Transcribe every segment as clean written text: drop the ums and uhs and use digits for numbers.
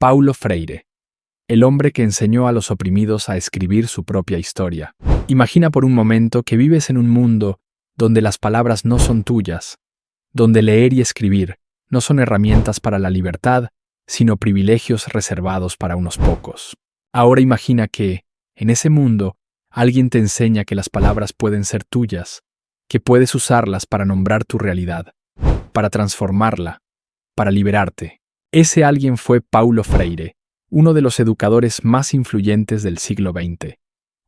Paulo Freire, el hombre que enseñó a los oprimidos a escribir su propia historia. Imagina por un momento que vives en un mundo donde las palabras no son tuyas, donde leer y escribir no son herramientas para la libertad, sino privilegios reservados para unos pocos. Ahora imagina que, en ese mundo, alguien te enseña que las palabras pueden ser tuyas, que puedes usarlas para nombrar tu realidad, para transformarla, para liberarte. Ese alguien fue Paulo Freire, uno de los educadores más influyentes del siglo XX.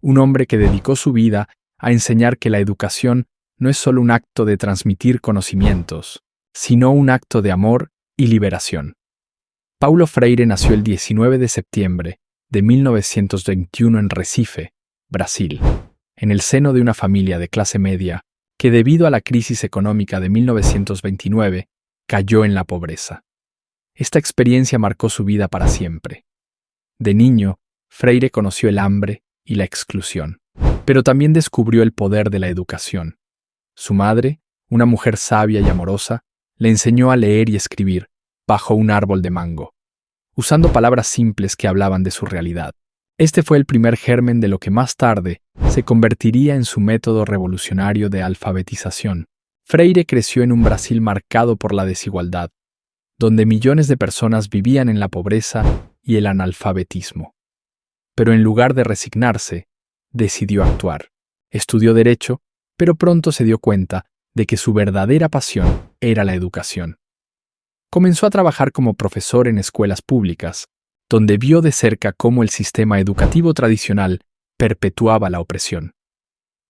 Un hombre que dedicó su vida a enseñar que la educación no es solo un acto de transmitir conocimientos, sino un acto de amor y liberación. Paulo Freire nació el 19 de septiembre de 1921 en Recife, Brasil, en el seno de una familia de clase media que debido a la crisis económica de 1929 cayó en la pobreza. Esta experiencia marcó su vida para siempre. De niño, Freire conoció el hambre y la exclusión, pero también descubrió el poder de la educación. Su madre, una mujer sabia y amorosa, le enseñó a leer y escribir bajo un árbol de mango, usando palabras simples que hablaban de su realidad. Este fue el primer germen de lo que más tarde se convertiría en su método revolucionario de alfabetización. Freire creció en un Brasil marcado por la desigualdad, donde millones de personas vivían en la pobreza y el analfabetismo. Pero en lugar de resignarse, decidió actuar. Estudió Derecho, pero pronto se dio cuenta de que su verdadera pasión era la educación. Comenzó a trabajar como profesor en escuelas públicas, donde vio de cerca cómo el sistema educativo tradicional perpetuaba la opresión.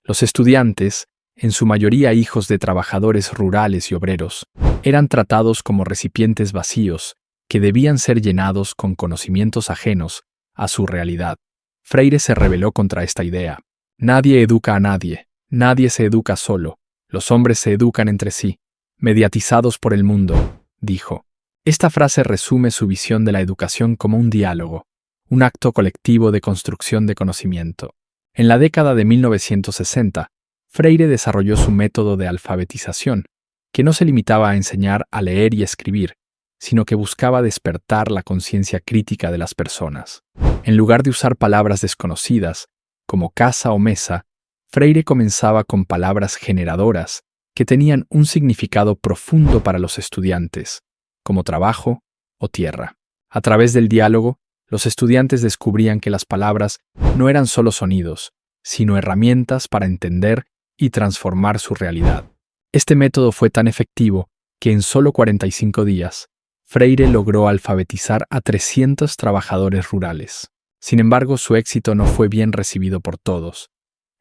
Los estudiantes, en su mayoría hijos de trabajadores rurales y obreros, eran tratados como recipientes vacíos que debían ser llenados con conocimientos ajenos a su realidad. Freire se rebeló contra esta idea. Nadie educa a nadie, nadie se educa solo, los hombres se educan entre sí, mediatizados por el mundo, dijo. Esta frase resume su visión de la educación como un diálogo, un acto colectivo de construcción de conocimiento. En la década de 1960, Freire desarrolló su método de alfabetización, que no se limitaba a enseñar a leer y escribir, sino que buscaba despertar la conciencia crítica de las personas. En lugar de usar palabras desconocidas, como casa o mesa, Freire comenzaba con palabras generadoras que tenían un significado profundo para los estudiantes, como trabajo o tierra. A través del diálogo, los estudiantes descubrían que las palabras no eran solo sonidos, sino herramientas para entender y transformar su realidad. Este método fue tan efectivo que en solo 45 días, Freire logró alfabetizar a 300 trabajadores rurales. Sin embargo, su éxito no fue bien recibido por todos.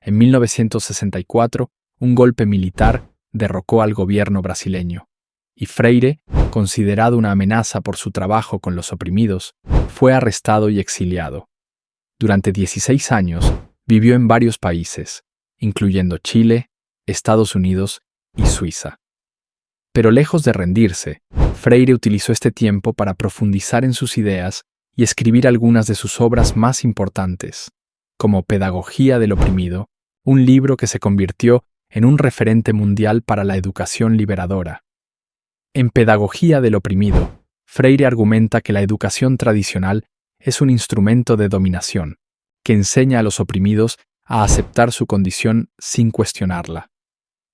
En 1964, un golpe militar derrocó al gobierno brasileño, y Freire, considerado una amenaza por su trabajo con los oprimidos, fue arrestado y exiliado. Durante 16 años, vivió en varios países, incluyendo Chile, Estados Unidos y Suiza. Pero lejos de rendirse, Freire utilizó este tiempo para profundizar en sus ideas y escribir algunas de sus obras más importantes, como Pedagogía del oprimido, un libro que se convirtió en un referente mundial para la educación liberadora. En Pedagogía del oprimido, Freire argumenta que la educación tradicional es un instrumento de dominación, que enseña a los oprimidos a aceptar su condición sin cuestionarla.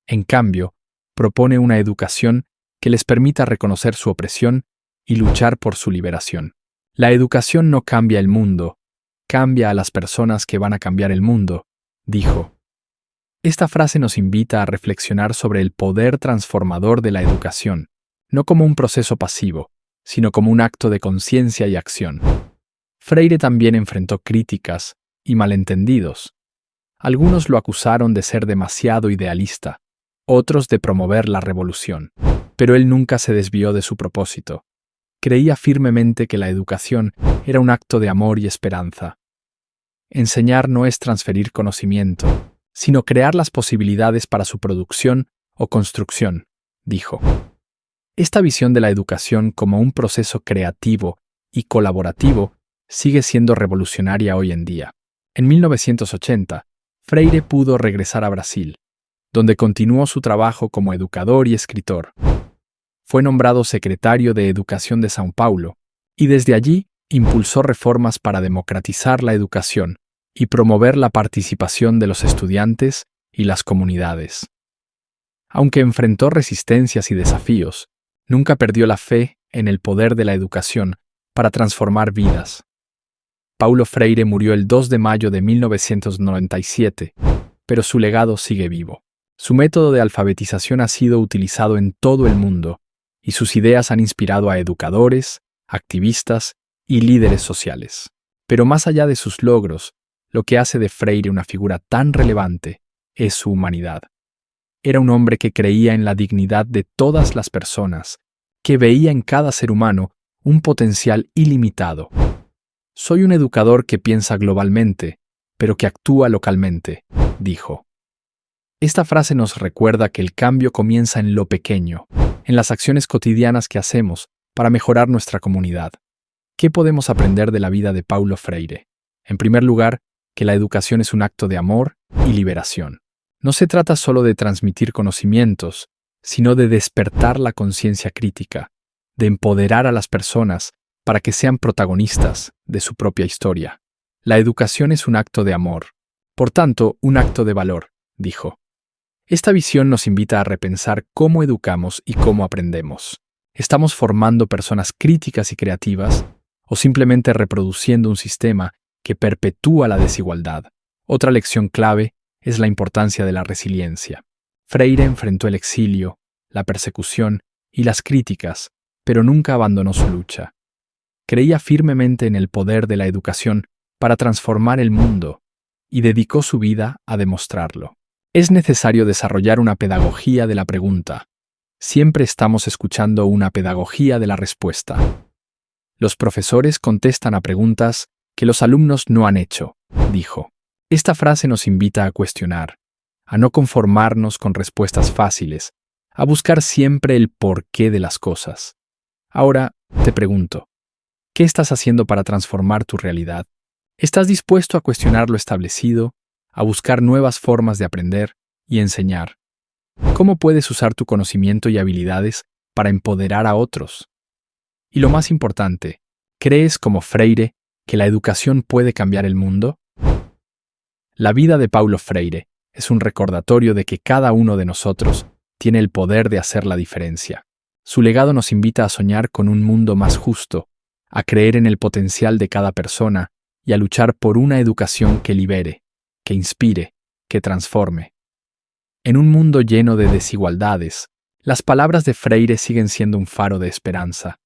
En cambio, propone una educación que les permita reconocer su opresión y luchar por su liberación. La educación no cambia el mundo, cambia a las personas que van a cambiar el mundo, dijo. Esta frase nos invita a reflexionar sobre el poder transformador de la educación, no como un proceso pasivo, sino como un acto de conciencia y acción. Freire también enfrentó críticas y malentendidos. Algunos lo acusaron de ser demasiado idealista, otros de promover la revolución, pero él nunca se desvió de su propósito. Creía firmemente que la educación era un acto de amor y esperanza. Enseñar no es transferir conocimiento, sino crear las posibilidades para su producción o construcción, dijo. Esta visión de la educación como un proceso creativo y colaborativo sigue siendo revolucionaria hoy en día. En 1980, Freire pudo regresar a Brasil, donde continuó su trabajo como educador y escritor. Fue nombrado secretario de Educación de São Paulo, y desde allí impulsó reformas para democratizar la educación y promover la participación de los estudiantes y las comunidades. Aunque enfrentó resistencias y desafíos, nunca perdió la fe en el poder de la educación para transformar vidas. Paulo Freire murió el 2 de mayo de 1997, pero su legado sigue vivo. Su método de alfabetización ha sido utilizado en todo el mundo y sus ideas han inspirado a educadores, activistas y líderes sociales. Pero más allá de sus logros, lo que hace de Freire una figura tan relevante es su humanidad. Era un hombre que creía en la dignidad de todas las personas, que veía en cada ser humano un potencial ilimitado. Soy un educador que piensa globalmente, pero que actúa localmente, dijo. Esta frase nos recuerda que el cambio comienza en lo pequeño, en las acciones cotidianas que hacemos para mejorar nuestra comunidad. ¿Qué podemos aprender de la vida de Paulo Freire? En primer lugar, que la educación es un acto de amor y liberación. No se trata solo de transmitir conocimientos, sino de despertar la conciencia crítica, de empoderar a las personas para que sean protagonistas de su propia historia. La educación es un acto de amor, por tanto, un acto de valor, dijo. Esta visión nos invita a repensar cómo educamos y cómo aprendemos. ¿Estamos formando personas críticas y creativas o simplemente reproduciendo un sistema que perpetúa la desigualdad? Otra lección clave es la importancia de la resiliencia. Freire enfrentó el exilio, la persecución y las críticas, pero nunca abandonó su lucha. Creía firmemente en el poder de la educación para transformar el mundo y dedicó su vida a demostrarlo. Es necesario desarrollar una pedagogía de la pregunta. Siempre estamos escuchando una pedagogía de la respuesta. Los profesores contestan a preguntas que los alumnos no han hecho, dijo. Esta frase nos invita a cuestionar, a no conformarnos con respuestas fáciles, a buscar siempre el porqué de las cosas. Ahora, te pregunto, ¿qué estás haciendo para transformar tu realidad? ¿Estás dispuesto a cuestionar lo establecido, a buscar nuevas formas de aprender y enseñar? ¿Cómo puedes usar tu conocimiento y habilidades para empoderar a otros? Y lo más importante, ¿crees como Freire que la educación puede cambiar el mundo? La vida de Paulo Freire es un recordatorio de que cada uno de nosotros tiene el poder de hacer la diferencia. Su legado nos invita a soñar con un mundo más justo, a creer en el potencial de cada persona y a luchar por una educación que libere, que inspire, que transforme. En un mundo lleno de desigualdades, las palabras de Freire siguen siendo un faro de esperanza.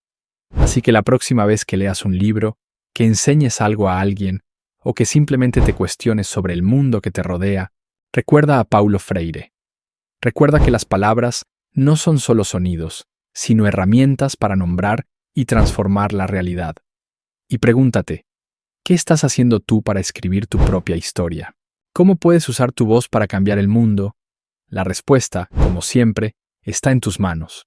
Así que la próxima vez que leas un libro, que enseñes algo a alguien o que simplemente te cuestiones sobre el mundo que te rodea, recuerda a Paulo Freire. Recuerda que las palabras no son solo sonidos, sino herramientas para nombrar y transformar la realidad. Y pregúntate, ¿qué estás haciendo tú para escribir tu propia historia? ¿Cómo puedes usar tu voz para cambiar el mundo? La respuesta, como siempre, está en tus manos.